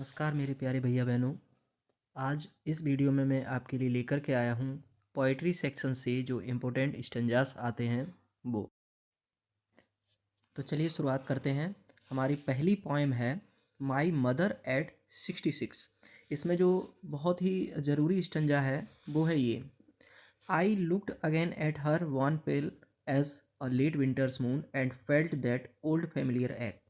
नमस्कार मेरे प्यारे भैया बहनों। आज इस वीडियो में मैं आपके लिए लेकर के आया हूँ पोइट्री सेक्शन से जो इम्पोर्टेंट स्टेंजास आते हैं वो। तो चलिए शुरुआत करते हैं। हमारी पहली पोएम है माई मदर एट 66। इसमें जो बहुत ही ज़रूरी स्टेंजा है वो है ये। I looked again at her wan pale as a late winter's moon and felt that old familiar एक्ट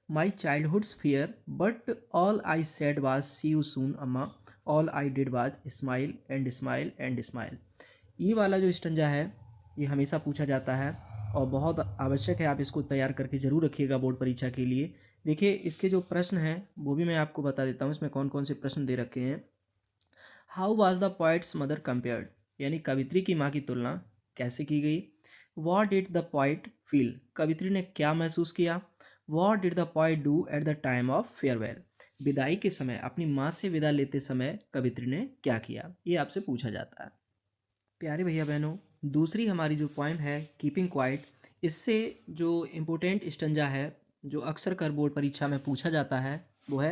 My childhood's fear, but all I said was see you soon, अम्मा. All I did was smile and smile and smile. ये वाला जो stanza है ये हमेशा पूछा जाता है और बहुत आवश्यक है, आप इसको तैयार करके ज़रूर रखिएगा बोर्ड परीक्षा के लिए। देखिए इसके जो प्रश्न हैं वो भी मैं आपको बता देता हूँ, इसमें कौन कौन से प्रश्न दे रखे हैं। How was the poet's mother compared, यानी कवित्री की माँ की तुलना कैसे की गई। What did the poet feel, कवित्री ने क्या महसूस किया। What did the poet do at the time of farewell, विदाई के समय अपनी माँ से विदा लेते समय कवित्री ने क्या किया, ये आपसे पूछा जाता है। प्यारे भैया बहनों, दूसरी हमारी जो पोएम है कीपिंग क्वाइट, इससे जो इम्पोर्टेंट स्टंजा है जो अक्सर कर बोर्ड परीक्षा में पूछा जाता है वो है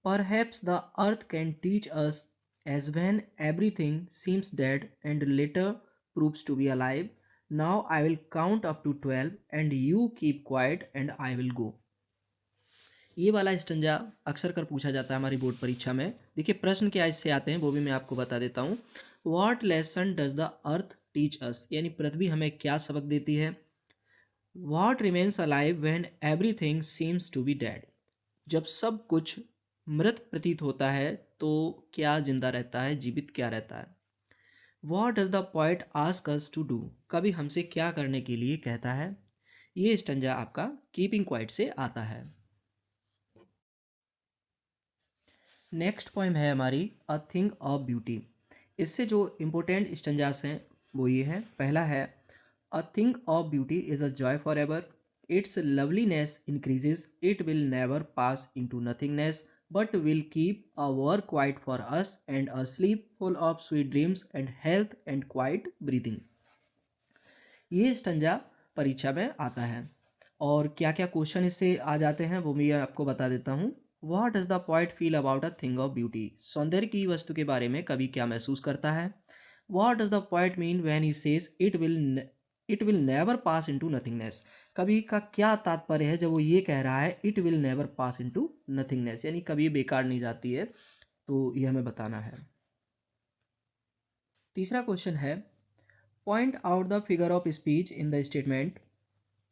perhaps the earth can teach us as when everything seems dead and later proves to be alive. Now I will count up to 12 and you keep quiet and I will go. ये वाला stanza अक्सर कर पूछा जाता है हमारी board परीक्षा में। देखिए प्रश्न क्या इससे आते हैं वो भी मैं आपको बता देता हूँ। What lesson does the earth teach us, यानी पृथ्वी हमें क्या सबक देती है। What remains alive when everything seems to be dead, जब सब कुछ मृत प्रतीत होता है तो क्या जिंदा रहता है, जीवित क्या रहता है। What does the poet ask us to do, कवि हमसे क्या करने के लिए कहता है। ये स्टंजा आपका कीपिंग क्वाइट से आता है। नेक्स्ट पोएम है हमारी अ थिंग ऑफ ब्यूटी। इससे जो इम्पोर्टेंट स्टंजास हैं वो ये है। पहला है a thing of beauty is a joy for ever, it's loveliness increases, it will never pass into nothingness but will keep a work quiet for us and a slip full of sweet dreams and health and quite breathing. ये stanza परीक्षा में आता है और क्या क्या question इससे आ जाते हैं वो मैं आपको बता देता हूँ। What does the poet feel about a thing of beauty, सौंदर्य की वस्तु के बारे में कवि क्या महसूस करता है। What does the poet mean when he says it will never pass into nothingness, कवि का क्या तात्पर्य है जब वो ये कह रहा है it will never pass into nothingness, यानी कभी बेकार नहीं जाती है, तो ये हमें बताना है। तीसरा क्वेश्चन है point out the figure of speech in the statement.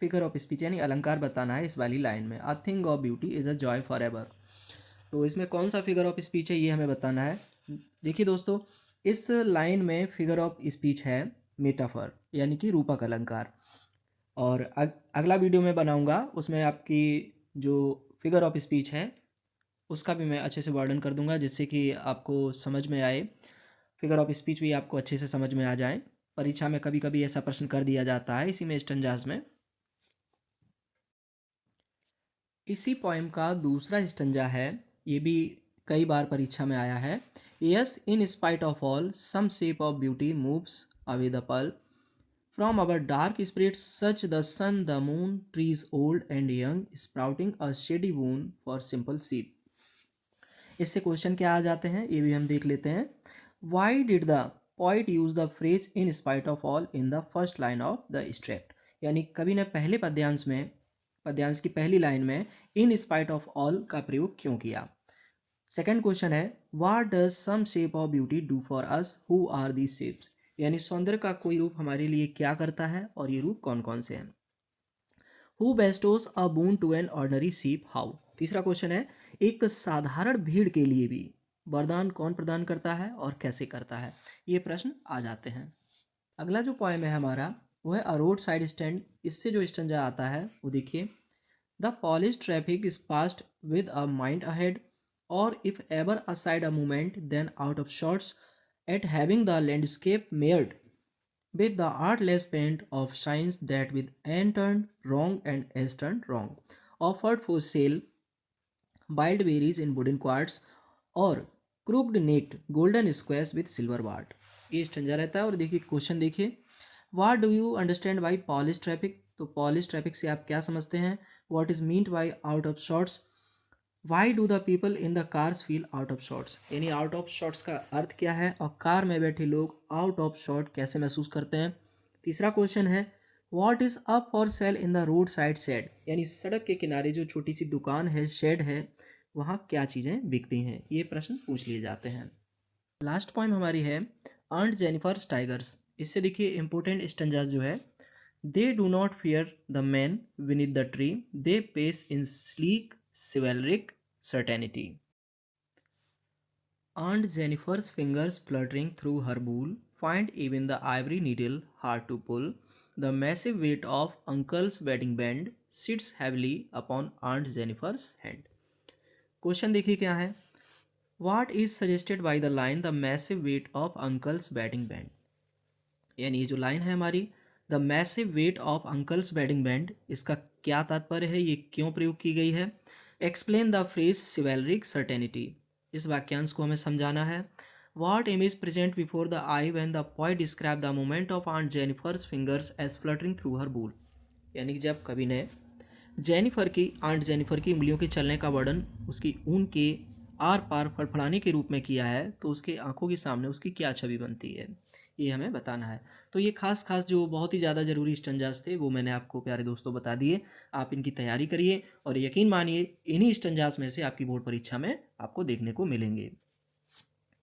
Figure of speech यानी अलंकार बताना है इस वाली लाइन में। A thing of beauty is a joy for ever, तो इसमें कौन सा फिगर ऑफ स्पीच है ये हमें बताना है। देखिए दोस्तों, इस लाइन में फिगर ऑफ स्पीच है मेटाफर यानी कि रूपक अलंकार, और अगला वीडियो में बनाऊंगा उसमें आपकी जो फिगर ऑफ स्पीच है उसका भी मैं अच्छे से वर्णन कर दूंगा जिससे कि आपको समझ में आए, फिगर ऑफ स्पीच भी आपको अच्छे से समझ में आ जाए। परीक्षा में कभी कभी ऐसा प्रश्न कर दिया जाता है इसी में स्टंजास में। इसी पोएम का दूसरा स्टंजा है, ये भी कई बार परीक्षा में आया है। Yes in spite of all some shape of beauty moves away the pall from our dark spirits such the sun the moon trees old and young sprouting a shady boon for simple sheep. इससे question क्या आ जाते हैं ये भी हम देख लेते हैं। Why did the poet use the phrase in spite of all in the first line of the extract, यानी कवि ने पहले पद्यांश में, पद्यांश की पहली लाइन में इन स्पाइट ऑफ ऑल का प्रयोग क्यों किया। सेकंड क्वेश्चन है what does some shape of beauty do for us who are these shapes, यानी सौंदर्य का कोई रूप हमारे लिए क्या करता है और ये रूप कौन कौन से हैं। Who bestows a boon to an ordinary sheep how, तीसरा क्वेश्चन है एक साधारण भीड़ के लिए भी वरदान कौन प्रदान करता है और कैसे करता है, ये प्रश्न आ जाते हैं। अगला जो पोएम है हमारा वो है अ रोड साइड स्टैंड। इससे जो स्टंजा आता है वो देखिए। The polish traffic is passed with a mind ahead और if ever a side a movement then out of shorts at having the landscape mired with the artless paint of signs that with n turned wrong and s turned wrong offered for sale wild berries in wooden quarts और crooked necked golden squares with silver बाट। ये stanza रहता है। और देखिए question देखिए, what do you understand by polish traffic, तो polish traffic से आप क्या समझते हैं। What is meant by out of shorts, why do the people in the cars feel out of shorts, यानी आउट ऑफ शॉर्ट्स का अर्थ क्या है और कार में बैठे लोग आउट ऑफ शॉर्ट कैसे महसूस करते हैं। तीसरा क्वेश्चन है what is up for sale in the road side shed, यानी सड़क के किनारे जो छोटी सी दुकान है, शेड है, वहाँ क्या चीज़ें बिकती हैं, ये प्रश्न पूछ लिए जाते हैं। लास्ट पॉइंट हमारी है आंट जेनिफर्स टाइगर्स। इससे देखिए इंपॉर्टेंट स्टेंजास जो है, they do not fear the men beneath the tree, they pace in sleek chivalric certainty. Aunt Jennifer's fingers fluttering through her bowl find even the ivory needle hard to pull. The massive weight of Uncle's wedding band sits heavily upon Aunt Jennifer's hand. Question देखिए क्या है, What is suggested by the line the massive weight of Uncle's wedding band? यानी ये जो line है हमारी the massive weight of uncle's wedding band, इसका क्या तात्पर्य है, ये क्यों प्रयोग की गई है। Explain the phrase chivalric certainty, इस वाक्यांश को हमें समझाना है। What image present before the eye when the poet describe the moment of Aunt Jennifer's fingers as fluttering through her wool, यानी कि जब कवि ने आंट जेनिफर की उंगलियों के चलने का वर्णन उसकी ऊन के आर पार फड़फड़ाने के रूप में किया है, तो उसके आंखों के सामने उसकी क्या छवि बनती है, ये हमें बताना है। तो ये खास जो बहुत ही ज़्यादा ज़रूरी स्टंजास थे वो मैंने आपको प्यारे दोस्तों बता दिए। आप इनकी तैयारी करिए और यकीन मानिए इन्हीं स्टंजास में से आपकी बोर्ड परीक्षा में आपको देखने को मिलेंगे।